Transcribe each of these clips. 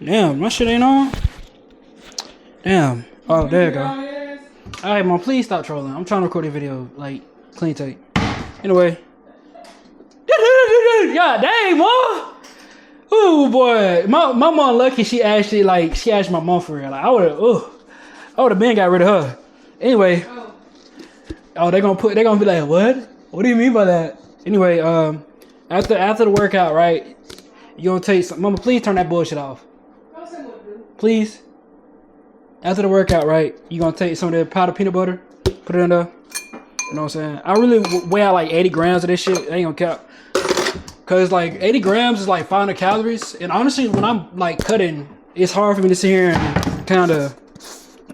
Damn, my shit ain't on. Damn. Oh, there you go. Alright, Mom, please stop trolling. I'm trying to record a video, like, clean tape. Anyway. God dang, Mom! Ooh, boy. My mom lucky she actually, like, she asked my mom for real. Like, I would've been got rid of her. Anyway. Oh, they gonna be like, what? What do you mean by that? Anyway, after the workout, right? You gonna take some, Mama, please turn that bullshit off. Please. After the workout, right? You gonna take some of the powdered peanut butter, put it in there. You know what I'm saying? I really weigh out like 80 grams of this shit. I ain't gonna count. Cause like 80 grams is like 500 calories. And honestly, when I'm like cutting, it's hard for me to sit here and kind of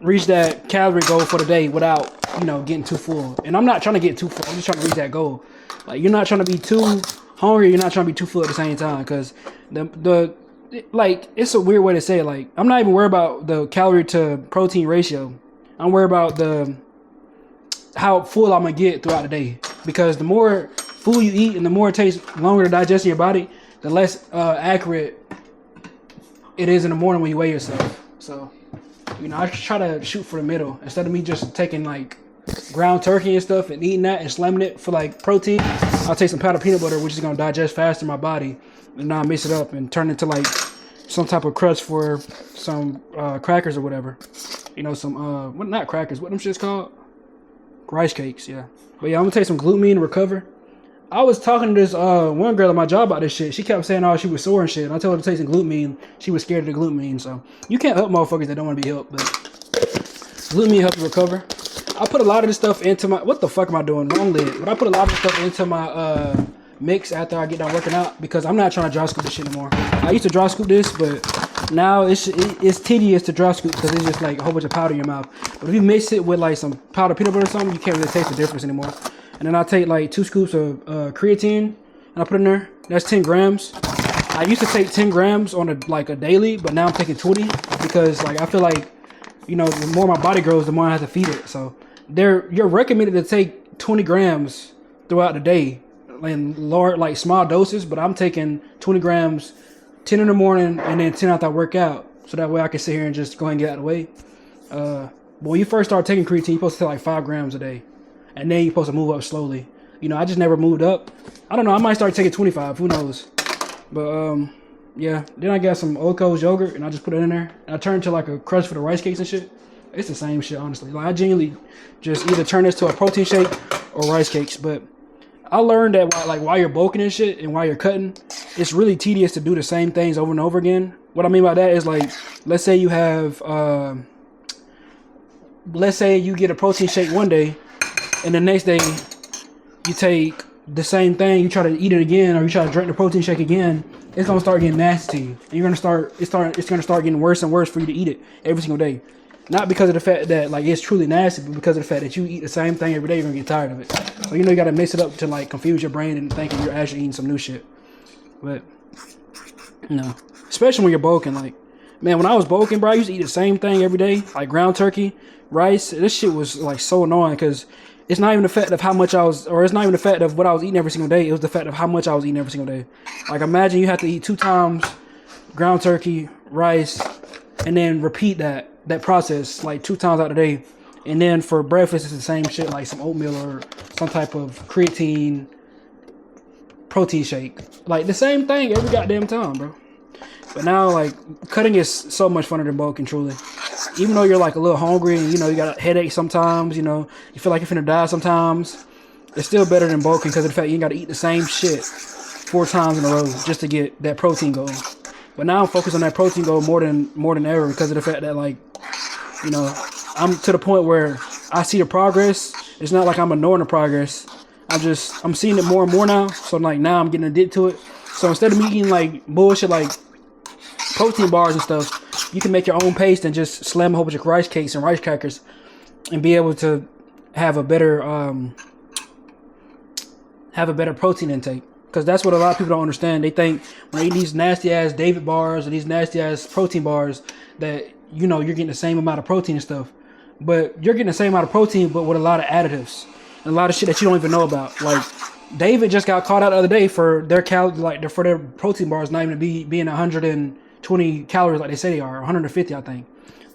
reach that calorie goal for the day without, you know, getting too full. And I'm not trying to get too full. I'm just trying to reach that goal. Like, you're not trying to be too hungry. You're not trying to be too full at the same time. Cause like, it's a weird way to say it. Like, I'm not even worried about the calorie to protein ratio. I'm worried about how full I'm gonna get throughout the day. Because the more food you eat and the more it takes longer to digest in your body, the less accurate it is in the morning when you weigh yourself. So, you know, I try to shoot for the middle. Instead of me just taking like ground turkey and stuff and eating that and slamming it for like protein, I'll take some powdered peanut butter, which is gonna digest faster in my body, and now mix it up and turn it into like some type of crust for some crackers or whatever. You know, some what, not crackers, what them shit's called? Rice cakes, yeah. But yeah, I'm gonna take some glutamine to recover. I was talking to this one girl at my job about this shit. She kept saying, oh, she was sore and shit. And I told her to take some glutamine. She was scared of the glutamine. So you can't help motherfuckers that don't want to be helped. But glutamine helps you recover. I put a lot of this stuff into my, what the fuck am I doing? Wrong lid. But I put a lot of this stuff into my mix after I get done working out, because I'm not trying to dry scoop this shit anymore. I used to dry scoop this, but now it's tedious to dry scoop because it's just like a whole bunch of powder in your mouth. But if you mix it with like some powdered peanut butter or something, you can't really taste the difference anymore. And then I take like 2 scoops of creatine and I put in there. That's 10 grams. I used to take 10 grams on a daily, but now I'm taking 20 because like I feel like, you know, the more my body grows, the more I have to feed it. So you're recommended to take 20 grams throughout the day in large, like small doses, but I'm taking 20 grams, 10 in the morning and then 10 after I work out. So that way I can sit here and just go ahead and get out of the way. But when you first start taking creatine, you're supposed to take like 5 grams a day. And then you're supposed to move up slowly. You know, I just never moved up. I don't know, I might start taking 25, who knows. But yeah, then I got some Oko's yogurt and I just put it in there. And I turned it to like a crust for the rice cakes and shit. It's the same shit, honestly. Like, I genuinely just either turn this to a protein shake or rice cakes. But I learned that while you're bulking and shit and while you're cutting, it's really tedious to do the same things over and over again. What I mean by that is, like, let's say you have, let's say you get a protein shake one day, and the next day you take the same thing, you try to eat it again, or you try to drink the protein shake again, it's gonna start getting nasty to you. And you're gonna start, it's gonna start getting worse and worse for you to eat it every single day. Not because of the fact that like it's truly nasty, but because of the fact that you eat the same thing every day, you're gonna get tired of it. So you know you gotta mix it up to like confuse your brain and thinking you're actually eating some new shit. But no, especially when you're bulking. Like, man, when I was bulking, bro, I used to eat the same thing every day, like ground turkey, rice. This shit was like so annoying because it's not even the fact of how much I was, or it's not even the fact of what I was eating every single day. It was the fact of how much I was eating every single day. Like, imagine you have to eat 2 times ground turkey, rice, and then repeat that process like 2 times out of the day. And then for breakfast, it's the same shit, like some oatmeal or some type of creatine protein shake. Like, the same thing every goddamn time, bro. But now, like, cutting is so much funner than bulking, truly. Even though you're like a little hungry and, you know, you got a headache sometimes, you know, you feel like you're finna die sometimes, it's still better than bulking because of the fact you ain't got to eat the same shit 4 times in a row just to get that protein goal. But now I'm focused on that protein goal more than ever because of the fact that, like, you know, I'm to the point where I see the progress. It's not like I'm ignoring the progress. I'm seeing it more and more now. So like now I'm getting addicted to it. So instead of me eating like bullshit like protein bars and stuff, you can make your own paste and just slam a whole bunch of rice cakes and rice crackers and be able to have a better protein intake. Because that's what a lot of people don't understand. They think when they eat these nasty ass David bars or these nasty ass protein bars that, you know, you're getting the same amount of protein and stuff. But you're getting the same amount of protein but with a lot of additives and a lot of shit that you don't even know about. Like, David just got caught out the other day for their for their protein bars not even being 20 calories like they say they are, 150 I think.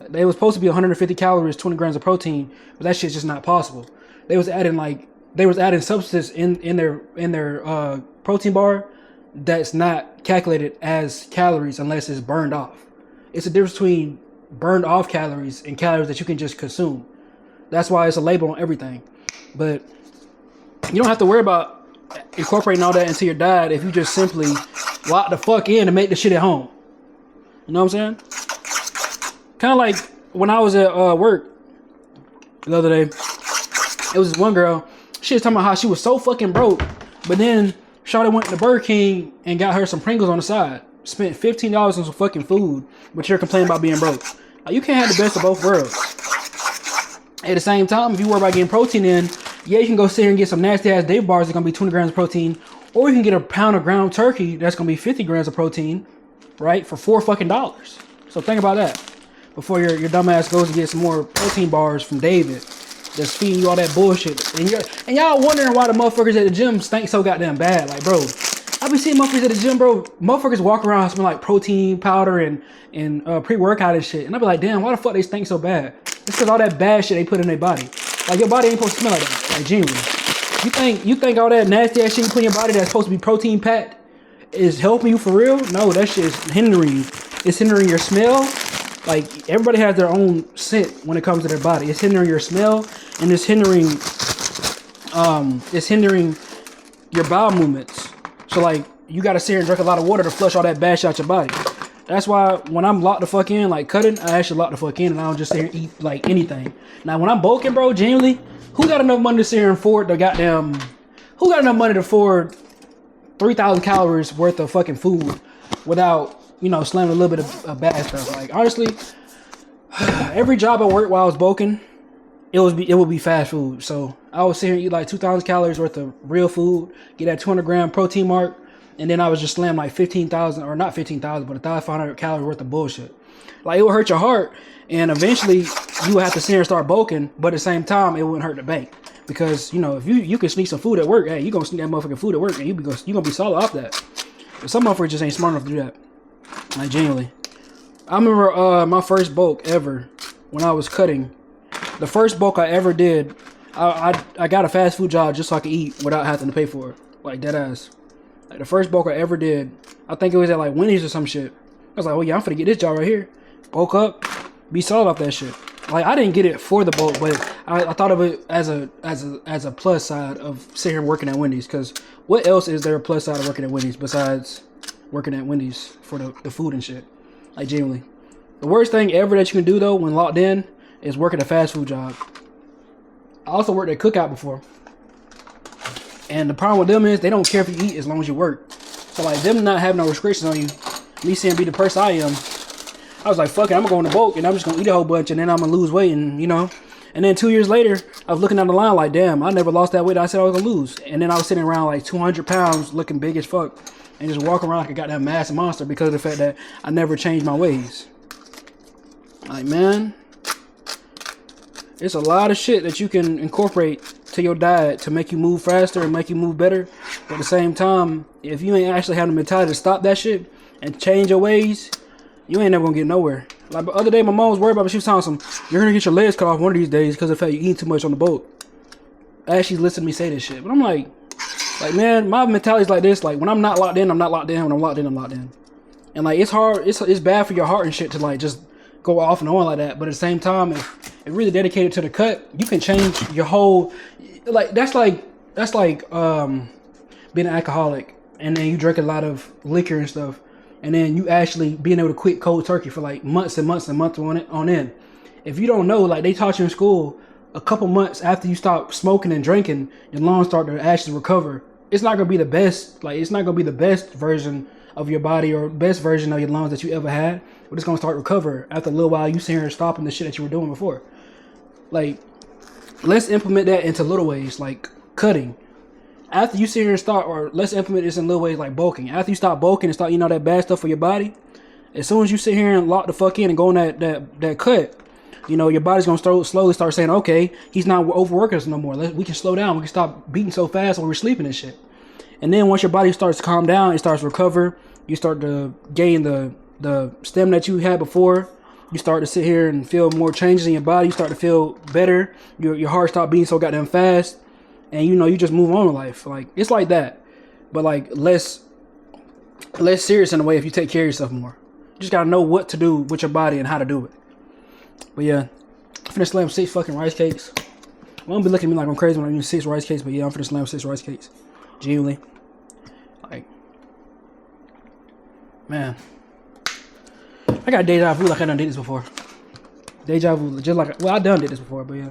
They was supposed to be 150 calories, 20 grams of protein, but that shit's just not possible. They was adding substances in their protein bar that's not calculated as calories unless it's burned off. It's a difference between burned off calories and calories that you can just consume. That's why it's a label on everything. But you don't have to worry about incorporating all that into your diet if you just simply lock the fuck in and make the shit at home. You know what I'm saying? Kind of like when I was at work the other day, it was this one girl. She was talking about how she was so fucking broke, but then Shawty went to Burger King and got her some Pringles on the side. Spent $15 on some fucking food, but you're complaining about being broke. Like, you can't have the best of both worlds. At the same time, if you worry about getting protein in, yeah, you can go sit here and get some nasty ass Dave bars that's gonna be 20 grams of protein, or you can get a pound of ground turkey that's gonna be 50 grams of protein, right, for $4 fucking. So think about that before your dumb ass goes to get some more protein bars from David that's feeding you all that bullshit. And y'all wondering why the motherfuckers at the gym stink so goddamn bad. Like, bro, I be seeing motherfuckers at the gym, bro. Motherfuckers walk around smelling like protein powder and pre-workout and shit. And I be like, damn, why the fuck they stink so bad? It's because all that bad shit they put in their body. Like, your body ain't supposed to smell like that. Like, genuinely. You think all that nasty ass shit you put in your body that's supposed to be protein packed is helping you for real? No, that shit is hindering you. It's hindering your smell. Like, everybody has their own scent when it comes to their body. It's hindering your smell, and it's hindering your bowel movements. So, like, you gotta sit here and drink a lot of water to flush all that bad shit out your body. That's why when I'm locked the fuck in, like cutting, I actually lock the fuck in and I don't just sit here and eat like anything. Now, when I'm bulking, bro, genuinely, who got enough money to sit here and afford the goddamn... Who got enough money to afford 3,000 calories worth of fucking food without, you know, slamming a little bit of bad stuff? Like, honestly, every job I worked while I was bulking, it would be fast food. So I would sit here and eat like 2,000 calories worth of real food, get that 200 gram protein mark, and then I was just slam like 15,000, or not 15,000, but 1,500 calories worth of bullshit. Like, it would hurt your heart, and eventually you would have to sit here and start bulking, but at the same time, it wouldn't hurt the bank. Because, you know, if you can sneak some food at work, hey, you gonna sneak that motherfucking food at work, and you gonna be solid off that. But some motherfuckers just ain't smart enough to do that. Like, genuinely. I remember my first bulk ever, when I was cutting. The first bulk I ever did, I got a fast food job just so I could eat without having to pay for it. Like, dead ass. Like, the first bulk I ever did, I think it was at like Wendy's or some shit. I was like, oh yeah, I'm finna get this job right here. Bulk up, be solid off that shit. Like, I didn't get it for the bulk, but I thought of it as a plus side of sitting here working at Wendy's. Because what else is there a plus side of working at Wendy's besides working at Wendy's for the food and shit? Like, genuinely. The worst thing ever that you can do though when locked in is working a fast food job. I also worked at Cookout before. And the problem with them is they don't care if you eat as long as you work. So, like, them not having no restrictions on you, me seeing be the person I am, I was like, fuck it, I'm gonna go in the bulk and I'm just gonna eat a whole bunch and then I'm gonna lose weight, and you know. And then 2 years later, I was looking down the line like, damn, I never lost that weight I said I was gonna lose. And then I was sitting around like 200 pounds looking big as fuck and just walking around like a goddamn massive monster because of the fact that I never changed my ways. Like, man, it's a lot of shit that you can incorporate to your diet to make you move faster and make you move better. But at the same time, if you ain't actually having the mentality to stop that shit and change your ways, you ain't never gonna get nowhere. Like, the other day, my mom was worried about me. She was telling some, you're gonna get your legs cut off one of these days because of the fact you eating too much on the boat. As she's listening to me say this shit. But I'm like, man, my mentality's like this. Like, when I'm not locked in, I'm not locked in. When I'm locked in, I'm locked in. And like, it's hard. It's bad for your heart and shit to like just go off and on like that. But at the same time, if really dedicated to the cut, you can change your whole. Like, that's like being an alcoholic and then you drink a lot of liquor and stuff, and then you actually being able to quit cold turkey for like months and months and months on end. If you don't know, like they taught you in school, a couple months after you stop smoking and drinking, your lungs start to actually recover. It's not gonna be the best. Like, it's not gonna be the best version of your body or best version of your lungs that you ever had, but it's gonna start to recover after a little while. You sit here and stopping the shit that you were doing before. Like, let's implement that into little ways, like cutting. After you sit here and start, or let's implement this in little ways like bulking. After you stop bulking and start eating all that bad stuff for your body, as soon as you sit here and lock the fuck in and go on that cut, you know, your body's gonna slowly start saying, okay, he's not overworking us no more. We can slow down. We can stop beating so fast when we're sleeping and shit. And then once your body starts to calm down, it starts to recover. You start to gain the the stamina that you had before, you start to sit here and feel more changes in your body. You start to feel better. Your heart stop beating so goddamn fast, and you just move on in life. Like it's like that, but like less serious in a way if you take care of yourself more. You just gotta know what to do with your body and how to do it. But yeah, I'm finna slam 6 fucking rice cakes. Well, don't be looking at me like I'm crazy when I use 6 rice cakes, but yeah, I'm finna slam 6 rice cakes. Genuinely. Like, man. I got deja vu like I done did this before. Deja vu, just like, well, I done did this before, but yeah.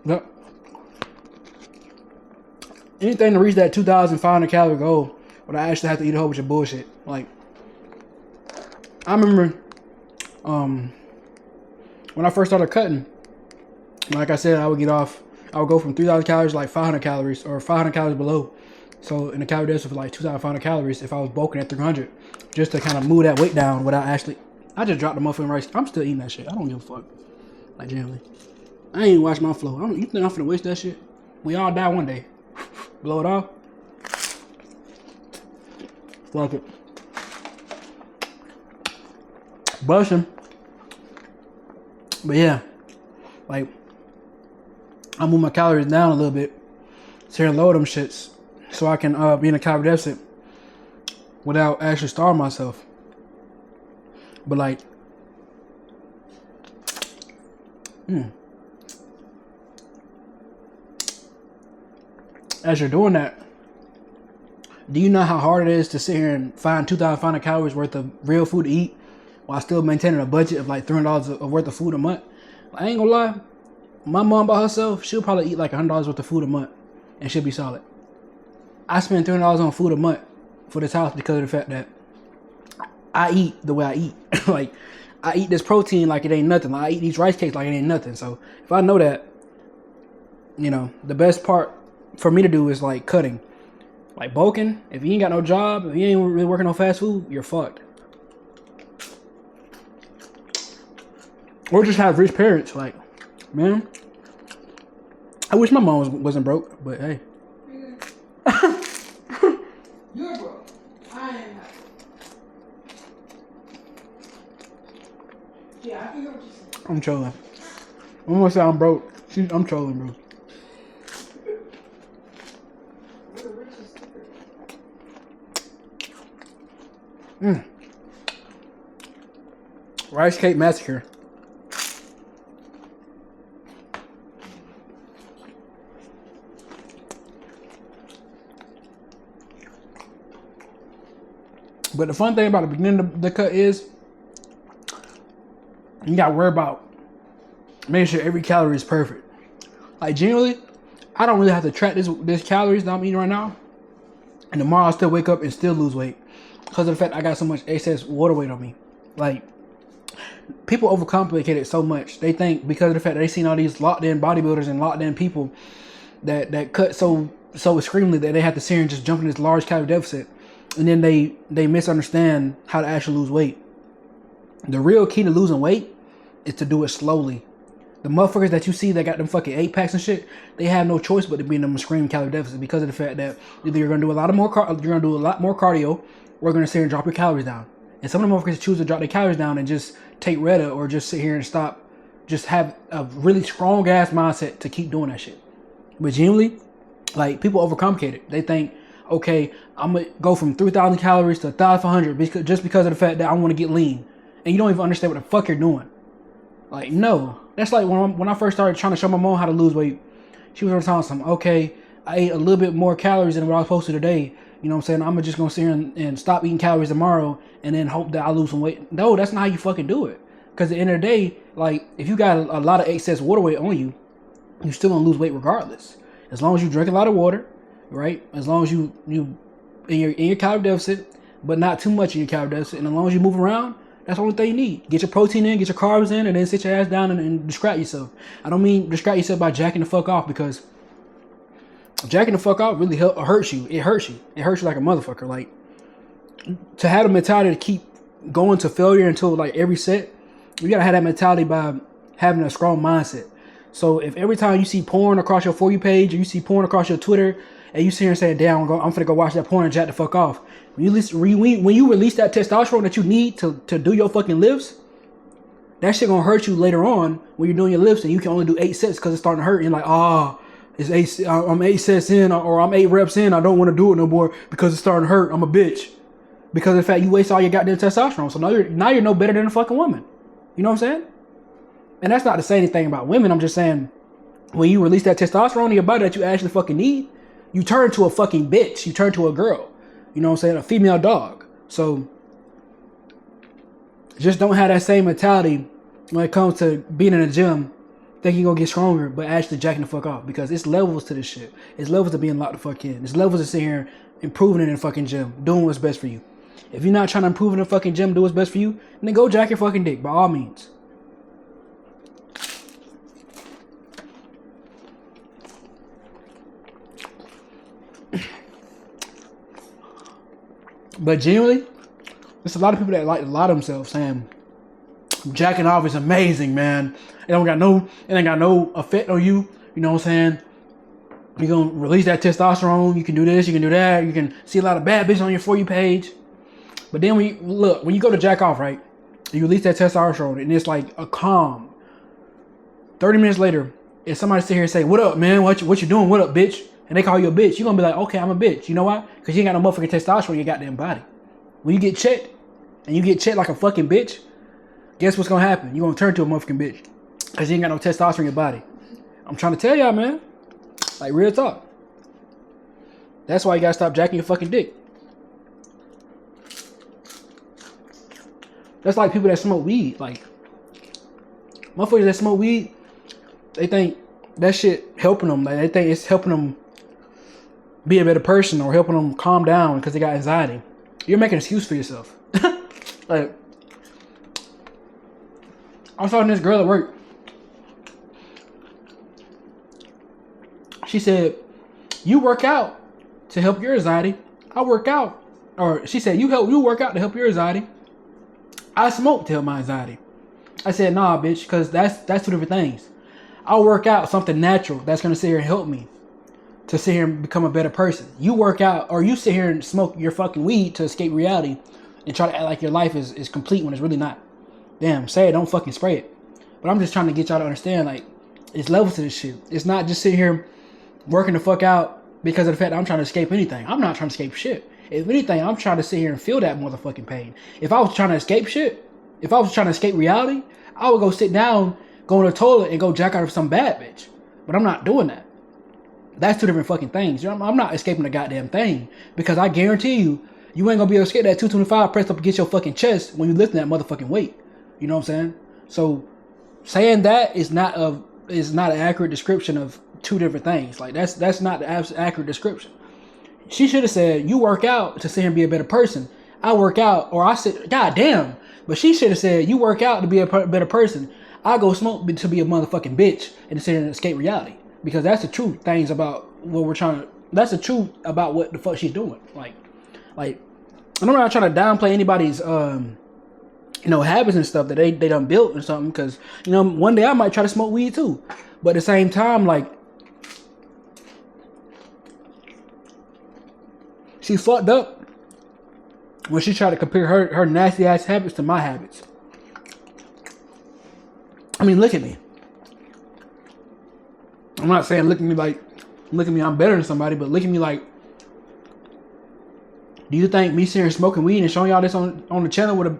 Yep. Anything to reach that 2,500 calorie goal, but I actually have to eat a whole bunch of bullshit. Like, I remember, when I first started cutting, like I said, I would go from 3,000 calories to like 500 calories or 500 calories below. So in the calorie deficit for like 2,500 calories if I was bulking at 300, just to kind of move that weight down without actually. I just dropped the motherfucking rice. I'm still eating that shit. I don't give a fuck. Like generally, I ain't even watch my flow. You think I'm finna waste that shit? We all die one day. Blow it off. Fuck it. Busting. But yeah, like I move my calories down a little bit, so and lower them shits, so I can be in a calorie deficit without actually starving myself. But like, as you're doing that, do you know how hard it is to sit here and find 2,500 calories worth of real food to eat while still maintaining a budget of like $300 worth of food a month? I ain't gonna lie, my mom by herself, she'll probably eat like $100 worth of food a month and she'll be solid. I spend $300 on food a month for this house because of the fact that I eat the way I eat. Like, I eat this protein like it ain't nothing. Like, I eat these rice cakes like it ain't nothing. So if I know that, the best part for me to do is like cutting. Like bulking, if you ain't got no job, if you ain't really working on fast food, you're fucked. Or just have rich parents. Like, man, I wish my mom wasn't broke, but hey. You're broke. I am not. Yeah, I can hear what you're saying. I'm trolling. I'm gonna say I'm broke. I'm trolling, bro. Rice cake massacre. But the fun thing about the beginning of the cut is you gotta worry about making sure every calorie is perfect. Like generally, I don't really have to track this calories that I'm eating right now. And tomorrow I'll still wake up and still lose weight because of the fact I got so much excess water weight on me. Like, people overcomplicate it so much. They think because of the fact that they seen all these locked in bodybuilders and locked in people that cut so extremely that they have to sit here and just jump in this large calorie deficit. And then they misunderstand how to actually lose weight. The real key to losing weight is to do it slowly. The motherfuckers that you see that got them fucking 8-packs and shit, they have no choice but to be in them extreme calorie deficit because of the fact that either you're gonna do a lot more cardio, or you're gonna sit here and drop your calories down. And some of the motherfuckers choose to drop their calories down and just take Retta or just sit here and stop, just have a really strong ass mindset to keep doing that shit. But genuinely, like, people overcomplicate it. They think, okay, I'm gonna go from 3,000 calories to 1,500 just because of the fact that I want to get lean, and you don't even understand what the fuck you're doing. Like, no, that's like when I first started trying to show my mom how to lose weight. She was telling something, okay, I ate a little bit more calories than what I was supposed to today. You know what I'm saying? I'm just gonna sit here and stop eating calories tomorrow and then hope that I lose some weight. No, that's not how you fucking do it. Because at the end of the day, like, if you got a lot of excess water weight on you, you still gonna lose weight regardless. As long as you drink a lot of water, right? As long as you in your calorie deficit, but not too much in your calorie deficit, and as long as you move around, that's the only thing you need. Get your protein in, get your carbs in, and then sit your ass down and distract yourself. I don't mean distract yourself by jacking the fuck off, because jacking the fuck off really hurts you. It hurts you. It hurts you like a motherfucker. Like, to have the mentality to keep going to failure until like every set, you gotta have that mentality by having a strong mindset. So if every time you see porn across your For You page, or you see porn across your Twitter, and you sit here and say, damn, I'm finna go watch that porn and jack the fuck off. When you release that testosterone that you need to do your fucking lifts, that shit gonna hurt you later on when you're doing your lifts and you can only do 8 sets because it's starting to hurt. And you're like, I'm 8 sets in or I'm 8 reps in. I don't want to do it no more because it's starting to hurt. I'm a bitch. Because of the fact you waste all your goddamn testosterone. So now you're no better than a fucking woman. You know what I'm saying? And that's not to say anything about women. I'm just saying when you release that testosterone in your body that you actually fucking need, you turn to a fucking bitch. You turn to a girl. You know what I'm saying? A female dog. So just don't have that same mentality when it comes to being in a gym, thinking you're gonna get stronger, but actually jacking the fuck off. Because it's levels to this shit. It's levels to being locked the fuck in. It's levels to sit here improving in the fucking gym, doing what's best for you. If you're not trying to improve in the fucking gym, do what's best for you, then go jack your fucking dick, by all means. But genuinely, there's a lot of people that like to lie to themselves saying, jacking off is amazing, man. It ain't got no effect on you. You know what I'm saying? You're gonna release that testosterone. You can do this, you can do that. You can see a lot of bad bitches on your For You page. But then when you go to jack off, right? You release that testosterone and it's like a calm. 30 minutes later, if somebody sit here and say, what up, man? What you doing? What up, bitch? And they call you a bitch, you're gonna be like, okay, I'm a bitch. You know why? Because you ain't got no motherfucking testosterone in your goddamn body. When you get checked, and you get checked like a fucking bitch, guess what's gonna happen? You're gonna turn to a motherfucking bitch. Because you ain't got no testosterone in your body. I'm trying to tell y'all, man. Like, real talk. That's why you gotta stop jacking your fucking dick. That's like people that smoke weed. Like, motherfuckers that smoke weed, they think that shit helping them. Like, they think it's helping them be a better person or helping them calm down because they got anxiety. You're making an excuse for yourself. Like, I was talking to this girl at work. She said, you work out to help your anxiety. I work out. Or she said, you work out to help your anxiety. I smoke to help my anxiety. I said, nah, bitch, because that's two different things. I'll work out something natural that's going to sit here and help me to sit here and become a better person. You work out or you sit here and smoke your fucking weed to escape reality and try to act like your life is complete when it's really not. Damn, say it, don't fucking spray it. But I'm just trying to get y'all to understand, like, it's levels to this shit. It's not just sitting here working the fuck out because of the fact that I'm trying to escape anything. I'm not trying to escape shit. If anything, I'm trying to sit here and feel that motherfucking pain. If I was trying to escape shit, if I was trying to escape reality, I would go sit down, go in the toilet, and go jack out of some bad bitch. But I'm not doing that. That's two different fucking things. I'm not escaping the goddamn thing. Because I guarantee you, you ain't gonna be able to escape that 225 pressed up against your fucking chest when you lift that motherfucking weight. You know what I'm saying? So saying that is not an accurate description of two different things. Like, that's not the accurate description. She should have said, you work out to sit here and be a better person. I work out, or I said, god damn. But she should have said, you work out to be a better person. I go smoke to be a motherfucking bitch and to sit here and escape reality. Because that's the truth things about what we're trying to, that's the truth about what the fuck she's doing. Like, I'm not trying to downplay anybody's, habits and stuff that they done built or something. Because, one day I might try to smoke weed too. But at the same time, like, she fucked up when she tried to compare her nasty ass habits to my habits. I mean, look at me. I'm not saying look at me, I'm better than somebody, but look at me like, do you think me sitting here smoking weed and showing y'all this on the channel would have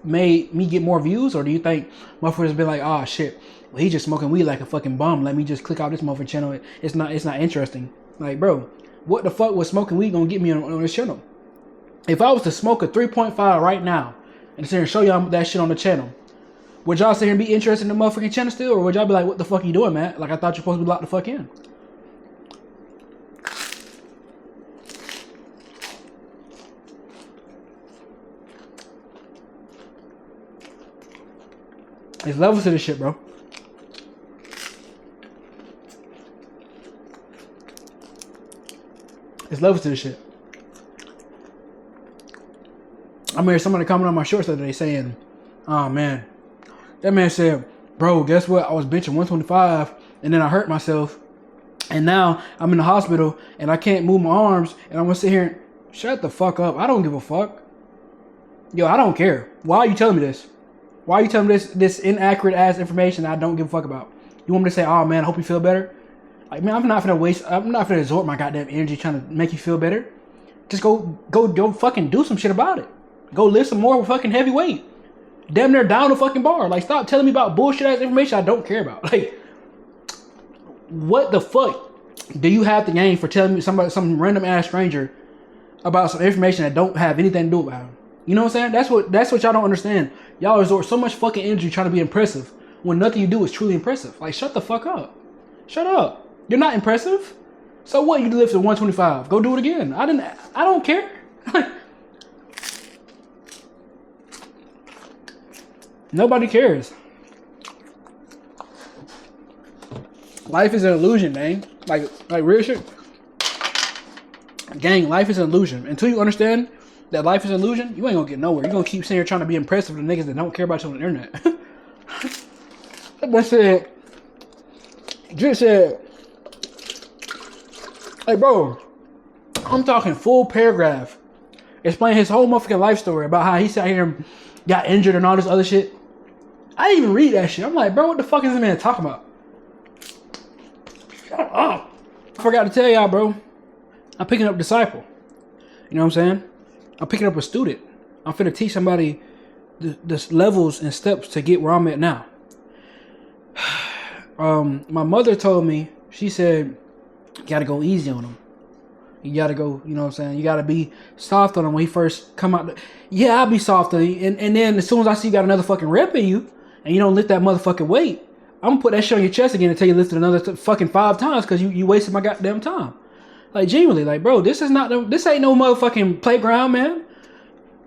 made me get more views? Or do you think motherfuckers be like, oh shit, well, he just smoking weed like a fucking bum. Let me just click off this motherfucking channel. It's not interesting. Like, bro, what the fuck was smoking weed gonna get me on this channel? If I was to smoke a 3.5 right now and sit here and show y'all that shit on the channel, would y'all sit here and be interested in the motherfucking channel still? Or would y'all be like, what the fuck are you doing, man? Like, I thought you're supposed to be locked the fuck in. There's levels to this shit, bro. There's levels to this shit. I mean, somebody comment on my shorts the other day saying, oh man, that man said, bro, guess what? I was benching 125 and then I hurt myself And now I'm in the hospital and I can't move my arms, and I'm gonna sit here and shut the fuck up. I don't give a fuck. Yo, I don't care. Why are you telling me this? Why are you telling me this inaccurate ass information that I don't give a fuck about? You want me to say, oh man, I hope you feel better? Like, man, I'm not gonna exhort my goddamn energy trying to make you feel better. Just go fucking do some shit about it. Go lift some more fucking heavy weight. Damn near down the fucking bar. Like, stop telling me about bullshit ass information I don't care about. Like, what the fuck do you have to gain for telling me some random ass stranger about some information that don't have anything to do about him? You know what I'm saying? That's what y'all don't understand. Y'all resort so much fucking energy trying to be impressive when nothing you do is truly impressive. Like, shut the fuck up. Shut up. You're not impressive. So what? You lifted 125. Go do it again. I don't care. Nobody cares. Life is an illusion, man. Like real shit. Gang, life is an illusion. Until you understand that life is an illusion, you ain't gonna get nowhere. You're gonna keep sitting here trying to be impressive with the niggas that don't care about you on the internet. That said, just said, hey bro, I'm talking full paragraph. Explain his whole motherfucking life story about how he sat here and got injured and all this other shit. I didn't even read that shit. I'm like, bro, what the fuck is this man talking about? Shut up. I forgot to tell y'all, bro. I'm picking up disciple. You know what I'm saying? I'm picking up a student. I'm finna teach somebody the levels and steps to get where I'm at now. My mother told me, she said, you gotta go easy on him. You gotta go, you know what I'm saying? You gotta be soft on him when he first come out. Yeah, I'll be soft on you. And then as soon as I see you got another fucking rep in you, and you don't lift that motherfucking weight, I'm gonna put that shit on your chest again until you lift it another fucking 5 times because you wasted my goddamn time. Like, genuinely, like, bro, this ain't no motherfucking playground, man.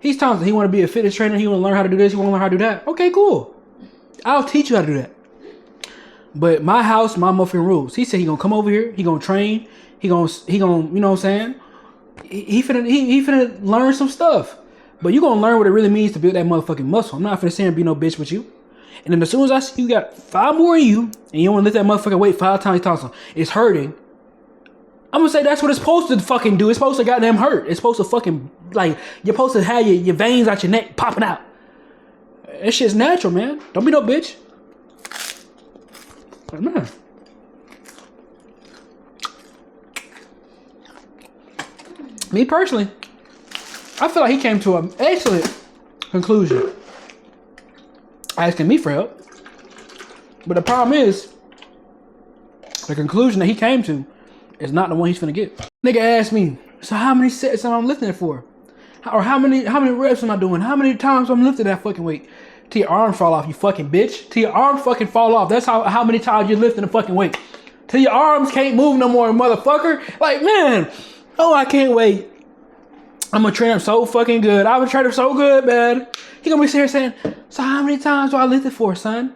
He's telling me he want to be a fitness trainer. He want to learn how to do this. He want to learn how to do that. Okay, cool. I'll teach you how to do that. But my house, my motherfucking rules. He said he gonna come over here. He gonna train. He gonna, you know what I'm saying? He finna learn some stuff. But you gonna learn what it really means to build that motherfucking muscle. I'm not finna sit here and be no bitch with you. And then as soon as I see you got 5 more in you, and you want to lift that motherfucking weight 5 times, it's hurting. I'm gonna say that's what it's supposed to fucking do. It's supposed to goddamn hurt. It's supposed to fucking, like, you're supposed to have your veins out your neck popping out. That shit's natural, man. Don't be no bitch. Like, man. Me personally, I feel like he came to an excellent conclusion asking me for help. But the problem is, the conclusion that he came to is not the one he's finna get. Nigga asked me, so how many sets am I lifting it for? Or how many reps am I doing? How many times I'm lifting that fucking weight? Till your arm fall off, you fucking bitch. Till your arm fucking fall off. That's how many times you're lifting the fucking weight. Till your arms can't move no more, motherfucker. Like, man, oh, I can't wait. I'm gonna train him so fucking good. I would train him so good, man. He gonna be sitting here saying, so how many times do I lift it for, son?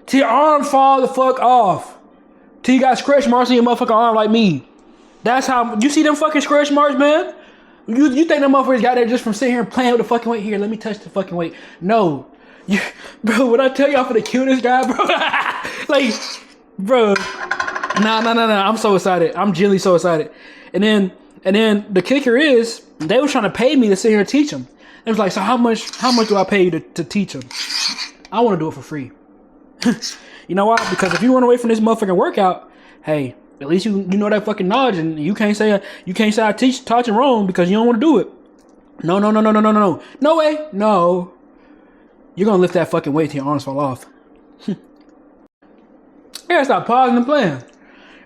Till your arm fall the fuck off. Till you got stretch marks in your motherfucking arm like me. That's how, you see them fucking stretch marks, man? You think them motherfuckers got there just from sitting here and playing with the fucking weight? Here, let me touch the fucking weight. No. Bro, when I tell y'all for the cutest guy, bro, like, bro, nah, I'm so excited. I'm genuinely so excited. And then the kicker is, they were trying to pay me to sit here and teach them. It was like, so how much do I pay you to teach them? I want to do it for free. You know why? Because if you run away from this motherfucking workout, hey, at least you know that fucking knowledge, and you can't say I taught you wrong because you don't want to do it. No. No way. No. You're gonna lift that fucking weight till your arms fall off. You gotta stop pausing and playing.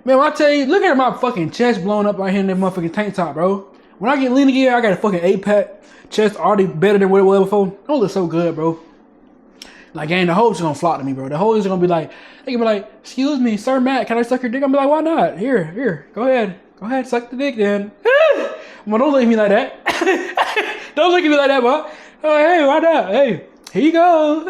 Man, when I tell you, look at my fucking chest blowing up right here in that motherfucking tank top, bro. When I get lean again, I got a fucking 8-pack chest already better than what it was before. It don't look so good, bro. Like, ain't the hoes gonna flock to me, bro. The hoes are gonna be like, they gonna be like, excuse me, Sir Matt, can I suck your dick? I'm be like, why not? Here, go ahead, suck the dick then. Well, don't look at me like that. Don't look at me like that, bro. Oh, hey, why not? Hey, here you go.